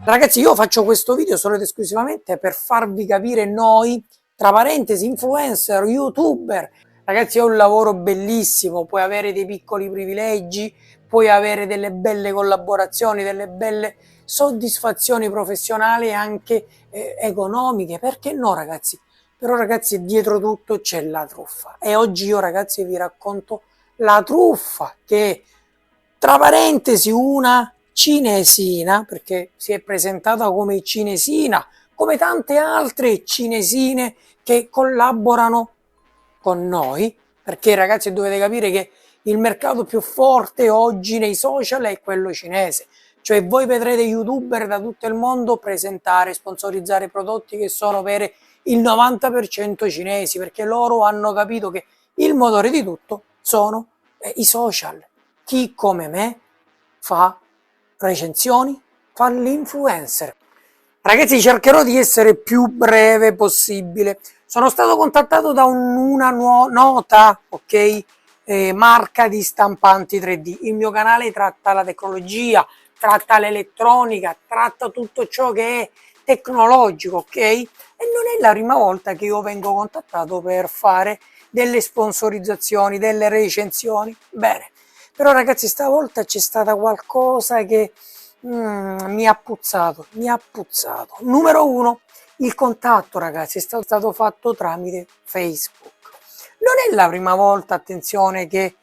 Ragazzi, io faccio questo video solo ed esclusivamente per farvi capire noi, tra parentesi, influencer, youtuber. Ragazzi, è un lavoro bellissimo, puoi avere dei piccoli privilegi, puoi avere delle belle collaborazioni, delle belle soddisfazioni professionali e anche economiche. Perché no, ragazzi? Però, ragazzi, dietro tutto c'è la truffa. E oggi io, ragazzi, vi racconto la truffa che, tra parentesi, una cinesina, perché si è presentata come cinesina, come tante altre cinesine che collaborano con noi, perché ragazzi dovete capire che il mercato più forte oggi nei social è quello cinese, cioè voi vedrete youtuber da tutto il mondo presentare, sponsorizzare prodotti che sono per il 90% cinesi, perché loro hanno capito che il motore di tutto sono i social. Chi come me fa recensioni, fa l'influencer. Ragazzi, cercherò di essere più breve possibile. Sono stato contattato da una nota, ok, marca di stampanti 3D. Il mio canale tratta la tecnologia, tratta l'elettronica, tratta tutto ciò che è tecnologico, ok? E non è la prima volta che io vengo contattato per fare delle sponsorizzazioni, delle recensioni. Bene, però ragazzi stavolta c'è stata qualcosa che mi ha puzzato, mi ha puzzato. Numero uno, il contatto ragazzi è stato fatto tramite Facebook. Non è la prima volta, attenzione, che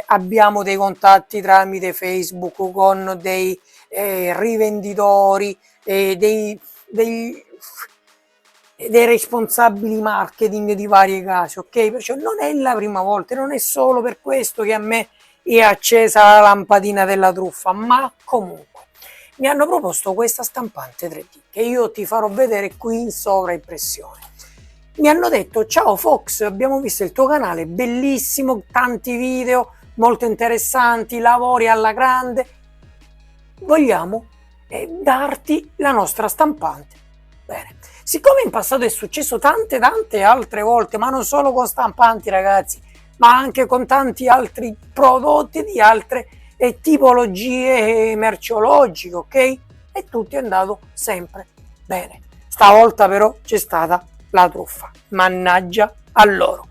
abbiamo dei contatti tramite Facebook con dei rivenditori, dei responsabili marketing di varie case, ok? Perciò non è la prima volta, non è solo per questo che a me è accesa la lampadina della truffa, ma comunque mi hanno proposto questa stampante 3D che io ti farò vedere qui in sovraimpressione. Mi hanno detto: ciao Fox, abbiamo visto il tuo canale, bellissimo, tanti video molto interessanti, lavori alla grande, vogliamo darti la nostra stampante. Bene, siccome in passato è successo tante altre volte, ma non solo con stampanti ragazzi, ma anche con tanti altri prodotti di altre tipologie merceologiche, ok? E tutto è andato sempre bene. Stavolta però c'è stata la truffa, mannaggia a loro.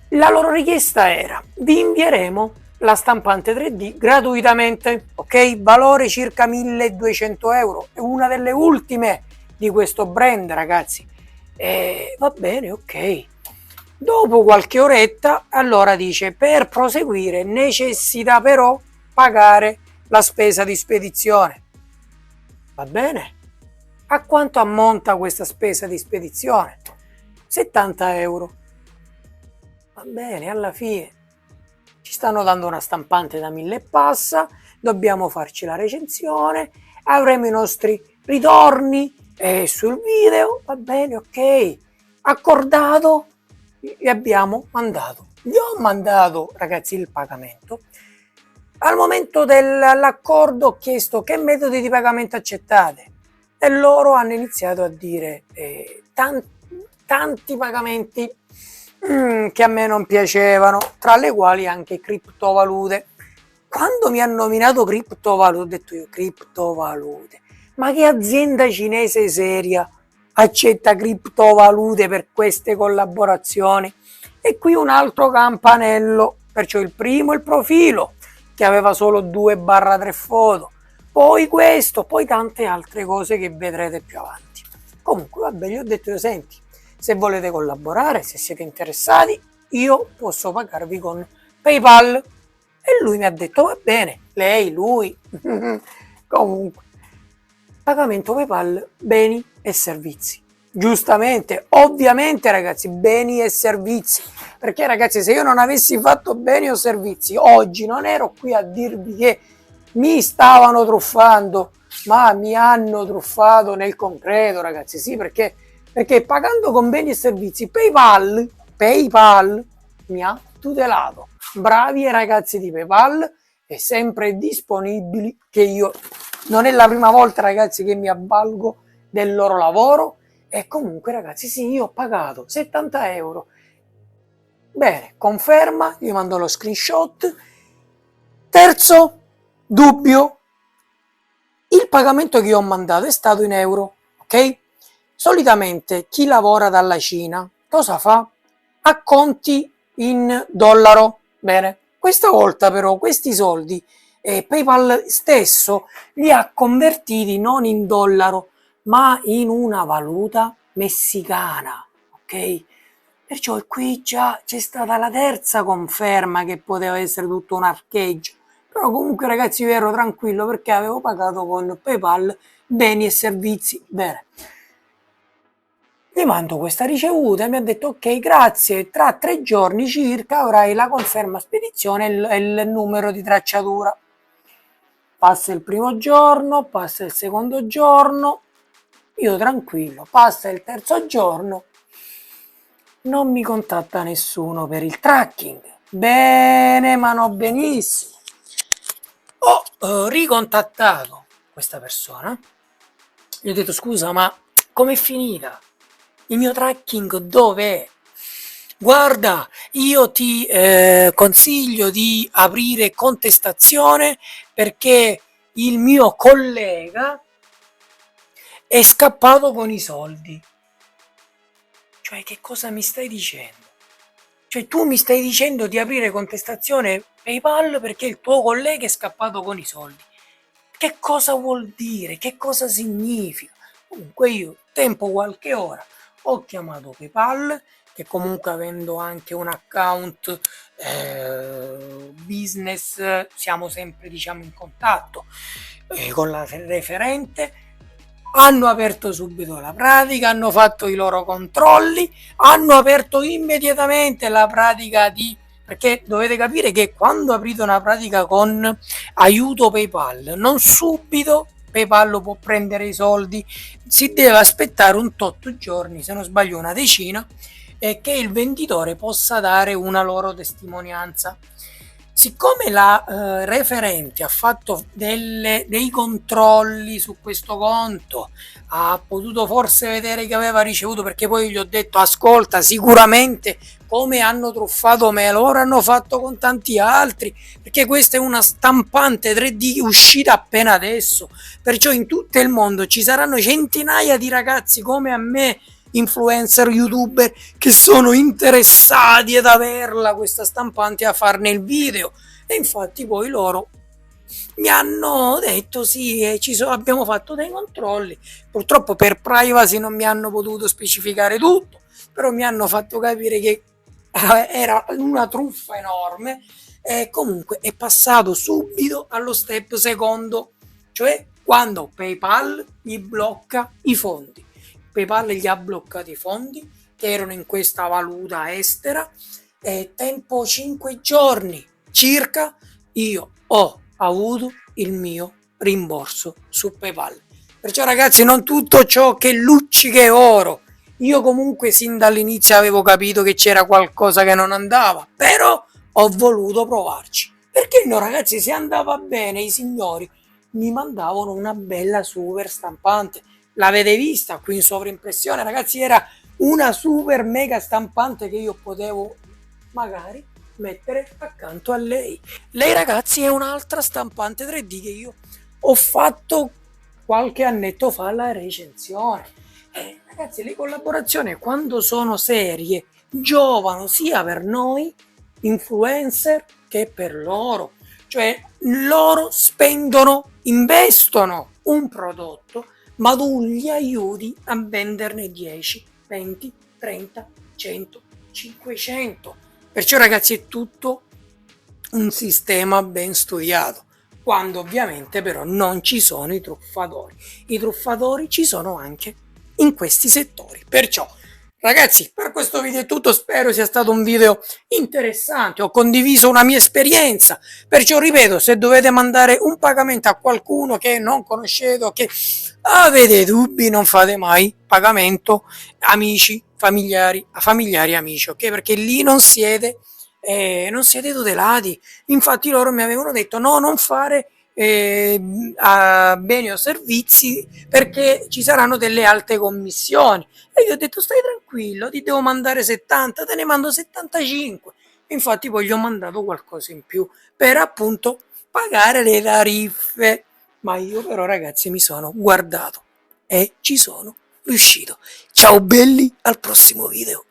La loro richiesta era: vi invieremo la stampante 3D gratuitamente, ok? Valore circa 1200 euro, è una delle ultime di questo brand ragazzi. Va bene, ok. Dopo qualche oretta allora dice: per proseguire necessita però pagare la spesa di spedizione. Va bene. A quanto ammonta questa spesa di spedizione? 70 euro. Va bene, alla fine ci stanno dando una stampante da 1000 e passa, dobbiamo farci la recensione, avremo i nostri ritorni sul video, va bene, ok, accordato, gli abbiamo mandato. Gli ho mandato, ragazzi, il pagamento. Al momento dell'accordo ho chiesto che metodi di pagamento accettate e loro hanno iniziato a dire tanti pagamenti che a me non piacevano, tra le quali anche criptovalute. Quando mi hanno nominato criptovalute, ho detto io: criptovalute? Ma che azienda cinese seria accetta criptovalute per queste collaborazioni? E qui un altro campanello, perciò il primo il profilo, che aveva solo 2/3 foto, poi questo, poi tante altre cose che vedrete più avanti. Comunque vabbè, gli ho detto io: senti, se volete collaborare, se siete interessati, io posso pagarvi con PayPal. E lui mi ha detto: va bene, lei, lui, comunque, pagamento PayPal, beni e servizi. Giustamente, ovviamente ragazzi, beni e servizi, perché ragazzi, se io non avessi fatto beni o servizi, oggi non ero qui a dirvi che mi stavano truffando, ma mi hanno truffato nel concreto ragazzi, sì, perché pagando con beni e servizi PayPal mi ha tutelato. Bravi i ragazzi di PayPal, è sempre disponibili, che io non è la prima volta ragazzi che mi avvalgo del loro lavoro. E comunque ragazzi, sì, io ho pagato 70 euro. Bene, conferma, gli mando lo screenshot. Terzo dubbio: Il pagamento che io ho mandato è stato in euro, ok? Solitamente chi lavora dalla Cina cosa fa? Ha conti in dollaro. Bene, questa volta però questi soldi PayPal stesso li ha convertiti non in dollaro, ma in una valuta messicana, ok? Perciò qui già c'è stata la terza conferma che poteva essere tutto un archeggio. Però comunque ragazzi io ero tranquillo perché avevo pagato con PayPal beni e servizi. Bene. Gli mando questa ricevuta e mi ha detto ok grazie, tra 3 giorni circa avrai la conferma spedizione e il numero di tracciatura. Passa il primo giorno, passa il secondo giorno, io tranquillo, passa il terzo giorno, non mi contatta nessuno per il tracking. Bene, ma non benissimo. Ho ricontattato questa persona, gli ho detto scusa ma com'è finita? Il mio tracking dov'è? Guarda, io ti consiglio di aprire contestazione perché il mio collega è scappato con i soldi. Cioè, che cosa mi stai dicendo? Cioè, tu mi stai dicendo di aprire contestazione PayPal perché il tuo collega è scappato con i soldi. Che cosa vuol dire? Che cosa significa? Comunque io, tempo qualche ora, ho chiamato PayPal, che comunque avendo anche un account business siamo sempre diciamo in contatto con la referente, hanno aperto subito la pratica, hanno fatto i loro controlli, hanno aperto immediatamente la pratica di... perché dovete capire che quando aprite una pratica con aiuto PayPal, non subito PayPal può prendere i soldi, si deve aspettare un tot giorni, se non sbaglio una decina, e che il venditore possa dare una loro testimonianza. Siccome la referente ha fatto dei controlli su questo conto, ha potuto forse vedere che aveva ricevuto, perché poi gli ho detto ascolta sicuramente come hanno truffato me, loro hanno fatto con tanti altri, perché questa è una stampante 3D uscita appena adesso, perciò in tutto il mondo ci saranno centinaia di ragazzi come a me, influencer, youtuber, che sono interessati ad averla questa stampante, a farne il video. E infatti poi loro mi hanno detto sì, abbiamo fatto dei controlli, purtroppo per privacy non mi hanno potuto specificare tutto, però mi hanno fatto capire che era una truffa enorme e comunque è passato subito allo step secondo, cioè quando PayPal gli blocca i fondi. PayPal gli ha bloccato i fondi che erano in questa valuta estera e tempo 5 giorni circa io ho avuto il mio rimborso su PayPal. Perciò ragazzi non tutto ciò che luccica è oro. Io comunque sin dall'inizio avevo capito che c'era qualcosa che non andava, però ho voluto provarci. Perché no ragazzi, se andava bene i signori mi mandavano una bella super stampante. L'avete vista qui in sovraimpressione ragazzi, era una super mega stampante che io potevo magari mettere accanto a lei. Lei ragazzi è un'altra stampante 3D che io ho fatto qualche annetto fa la recensione. Ragazzi, le collaborazioni quando sono serie giovano sia per noi influencer che per loro. Cioè loro spendono, investono un prodotto, ma tu gli aiuti a venderne 10, 20, 30, 100, 500. Perciò ragazzi è tutto un sistema ben studiato, quando ovviamente però non ci sono i truffatori. I truffatori ci sono anche in questi settori. Perciò ragazzi, per questo video è tutto, spero sia stato un video interessante, ho condiviso una mia esperienza, perciò ripeto, se dovete mandare un pagamento a qualcuno che non conoscete o che avete dubbi, non fate mai pagamento amici, familiari, a familiari e amici, ok? Perché lì non siete tutelati. Infatti loro mi avevano detto no, non fare a beni o servizi perché ci saranno delle alte commissioni. E io ho detto stai tranquillo, ti devo mandare 70, te ne mando 75. Infatti poi gli ho mandato qualcosa in più per appunto pagare le tariffe Ma io però ragazzi mi sono guardato e ci sono riuscito. Ciao belli, al prossimo video.